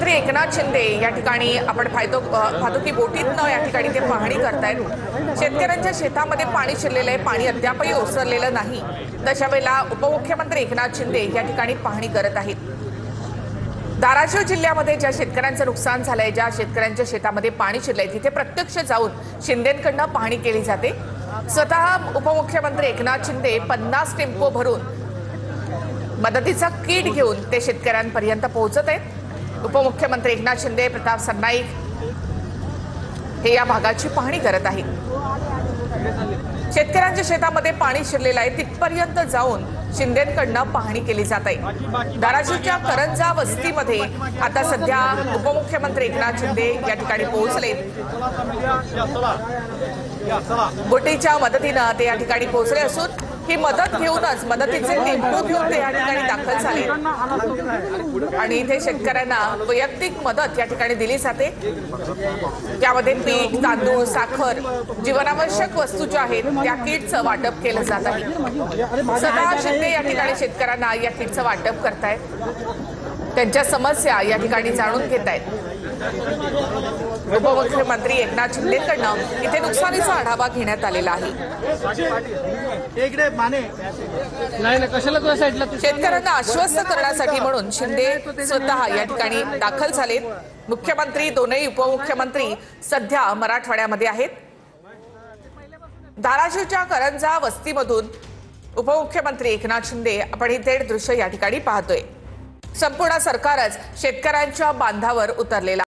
उपमुख्यमंत्री एकनाथ शिंदे या ठिकाणी आपण पाहतो की बोटीतनं या ठिकाणी ते पाहणी करतायत। शेतकऱ्यांच्या शेतामध्ये पाणी शिरलेलं आहे, पाणी अद्यापही ओसरलेलं नाही। तशा वेळेला उपमुख्यमंत्री एकनाथ शिंदे या ठिकाणी पाहणी करत आहेत। धाराशिव जिल्ह्यामध्ये ज्या शेतकऱ्यांचं नुकसान झालंय, ज्या शेतकऱ्यांच्या शेतामध्ये पाणी शिरलंय, तिथे प्रत्यक्ष जाऊन शिंदेंकडनं पाहणी केली जाते। स्वतः उपमुख्यमंत्री एकनाथ शिंदे 50 टेम्पो भरून मदतीचा किट घेऊन ते शेतकऱ्यांपर्यंत पोहोचत आहेत। उपमुख्यमंत्री एकनाथ शिंदे, प्रताप सरनाईक हे या भागाची पाहणी करत आहेत। शेतकऱ्यांच्या शेतामध्ये पाणी शिरलेलं आहे, तिथपर्यंत जाऊन शिंदेंकडनं पाहणी केली जात आहे। धाराशिवच्या करंजा वस्तीमध्ये आता सध्या उपमुख्यमंत्री एकनाथ शिंदे या ठिकाणी पोहोचले। बोटीच्या मदतीनं ते या ठिकाणी पोहोचले असून ही मदत घेऊनच मदतीचे टेम्पो घेऊन ते या ठिकाणी दाखल झाले आणि इथे शेतकऱ्यांना वैयक्तिक मदत या ठिकाणी दिली जाते। त्यामध्ये पीठ, तांदूळ, साखर, जीवनावश्यक वस्तू ज्या आहेत त्या किटचं वाटप केलं जात आहे। स्वतः शिंदे या ठिकाणी शेतकऱ्यांना या किटचं वाटप करतायत, त्यांच्या समस्या या ठिकाणी जाणून घेत आहेत। उपमुख्यमंत्री एकनाथ शिंदेकडनं इथे नुकसानीचा आढावा घेण्यात आलेला आहे। शेतकऱ्यांना आश्वस्त करण्यासाठी म्हणून शिंदे स्वतः या ठिकाणी दाखल झालेत। मुख्यमंत्री, दोनही उपमुख्यमंत्री सध्या मराठवाड्यामध्ये आहेत। धाराशिवच्या करंजा वस्तीमधून उपमुख्यमंत्री एकनाथ शिंदे आपण इथे दृश्य या ठिकाणी पाहतोय। संपूर्ण सरकारच शेतकऱ्यांच्या बांधावर उतरलेला